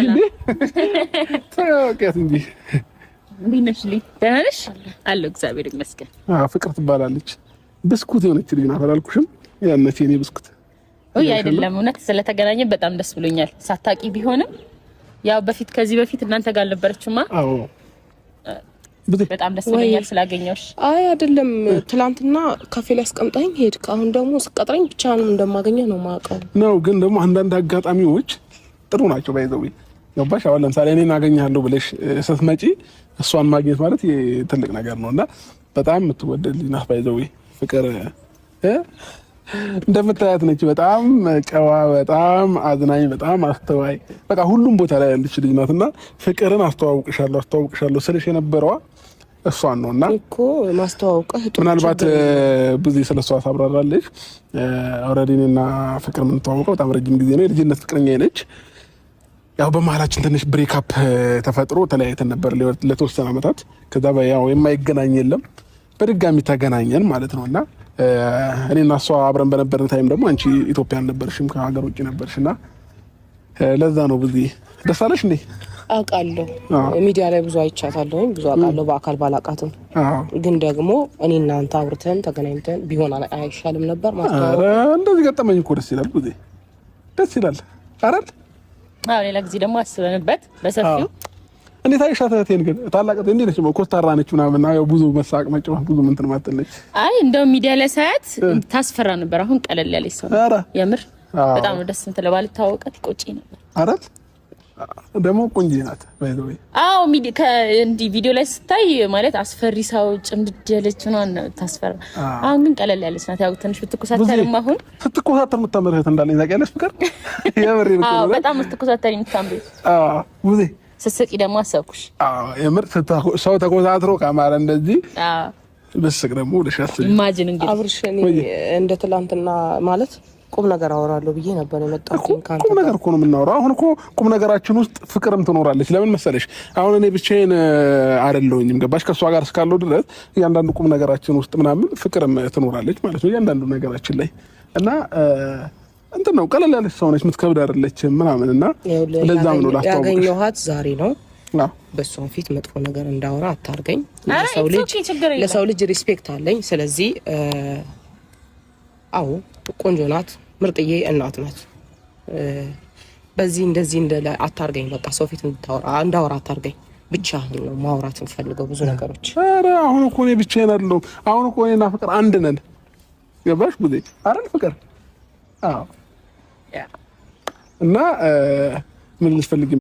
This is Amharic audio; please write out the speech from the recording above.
እንዴ ታውቂያት እንዴ? እንዴት ነሽ? ደህና ነሽ? አለሁ እግዚአብሔር ይመስገን። ፍቅር ትባላለች። ብስኩት የሆነች ልጅ ናት አላልኩሽም? ያነች የኔ ብስኩት። ወይ አይደለም፣ እውነት ስለተገናኘ በጣም ደስ ብሎኛል። ሳታቂ ቢሆንም ያው ከዚህ በፊት እናንተ ጋር አልነበረችማ? አዎ በጣም ደስ ብሎኛል ስላገኘሁሽ። አይ አይደለም፣ ትላንትና ካፌ ላይ አስቀምጣኝ ሄድክ። አሁን ደግሞ ስቀጥረኝ ብቻ ነው እንደማገኘው ነው ማውቀው ነው። ግን ደግሞ አንዳንድ አጋጣሚዎች ጥሩ ናቸው። ባይዘው ገባሽ? አሁን ለምሳሌ እኔን አገኛለሁ ብለሽ ስትመጪ እሷን ማግኘት ማለት ትልቅ ነገር ነውና በጣም የምትወደድ ልጅ ናት። ባይዘው ፍቅር እንደምታያት ነች። በጣም ጨዋ፣ በጣም አዝናኝ፣ በጣም አስተዋይ፣ በቃ ሁሉም ቦታ ላይ ያለች ልጅ ናትና ፍቅርን አስተዋውቅሻለሁ ስልሽ የነበረዋ እሷን ነውና እኮ ማስተዋወቅህ ምናልባት ብዙ ስለሷ ታብራራለች። ኦልሬዲ እኔና ፍቅር የምንተዋወቀው በጣም ረጅም ጊዜ ነው። የልጅነት ፍቅረኛ ነች። ያው በመሀላችን ትንሽ ብሬክ አፕ ተፈጥሮ ተለያይተን ነበር ለተወሰነ ዓመታት። ከዛ ያው የማይገናኝ የለም በድጋሚ ተገናኘን ማለት ነውና እኔና እሷ አብረን በነበርን ታይም ደግሞ አንቺ ኢትዮጵያ አልነበርሽም፣ ከሀገር ውጭ ነበርሽና ለዛ ነው ብዙ ደስ አለሽ እንዴ? አውቃለሁ፣ ሚዲያ ላይ ብዙ አይቻታለሁ፣ ብዙ አውቃለሁ። በአካል ባላውቃትም ግን ደግሞ እኔ እና አንተ አውርተን ተገናኝተን ቢሆን አይሻልም ነበር? ማስተዋወቅ እንደዚህ ገጠመኝ እኮ ደስ ይላል። ብዙ ደስ ይላል አይደል? አዎ፣ ሌላ ጊዜ ደግሞ አስበንበት በሰፊው እንዴት አይሻት እህቴን ግን ታላቅ እህቴ እንዴት ነች? ኮስታራ ነች ምናምን ያው ብዙ መሳቅ መጫወት ብዙ እንትን ማጥለች። አይ እንደው ሚዲያ ላይ ሳያት ታስፈራ ነበር። አሁን ቀለል ያለች ሰው የምር በጣም ነው ደስ እንትን ለባል ታወቀት ቆጪ ነበር አይደል? ደግሞ ቆንጆ ናት ባይዘው። አዎ እንዲህ ቪዲዮ ላይ ስታይ ማለት አስፈሪ ሰው ጭምድድ ያለች ነው ታስፈራ። አሁን ግን ቀለል ያለች ናት። ያው ትንሽ ብትኮሳተርም አሁን ስትኮሳተር የምታምር እህት እንዳለኝ ታውቂያለሽ ፍቅር? የምር አዎ በጣም ብትኮሳተር የምታምር ውዜ ስስቂ ደግሞ አሰብኩሽ። የምር ሰው ተኮሳትሮ ካማረ እንደዚህ ብስቅ ደግሞ ለሻስ ኢማጂን እንግዲህ አብርሽን እንደ ትላንትና ማለት ቁም ነገር አወራለሁ ብዬ ነበር የመጣሁት። ቁም ነገር እኮ ነው የምናወራው። አሁን እኮ ቁም ነገራችን ውስጥ ፍቅርም ትኖራለች። ለምን መሰለሽ? አሁን እኔ ብቻዬን አይደለሁኝም፣ ገባሽ? ከሷ ጋር እስካለው ድረስ እያንዳንዱ ቁም ነገራችን ውስጥ ምናምን ፍቅርም ትኖራለች ማለት ነው፣ እያንዳንዱ ነገራችን ላይ እና እንትን ነው። ቀለል ያለች ሰው ነች፣ የምትከብድ አይደለችም ምናምን እና ለዛም ነው ላስተዋወቅሽ ያገኘኋት ዛሬ ነው። በሷ ፊት መጥፎ ነገር እንዳወራ አታርገኝ። ለሰው ልጅ ሪስፔክት አለኝ። ስለዚህ አዎ ቆንጆ ናት፣ ምርጥዬ እናት ናት። በዚህ እንደዚህ እንደለ አታርገኝ። በቃ ሰው ፊት እንዳወራ አታርገኝ። ብቻ ነው ማውራት እንፈልገው ብዙ ነገሮች። ኧረ አሁን እኮ እኔ ብቻዬን አይደለሁም። አሁን እኮ እኔና ፍቅር አንድ ነን። ገባሽ ብዙ አይደል ፍቅር? አዎ እና ምን ልትፈልጊ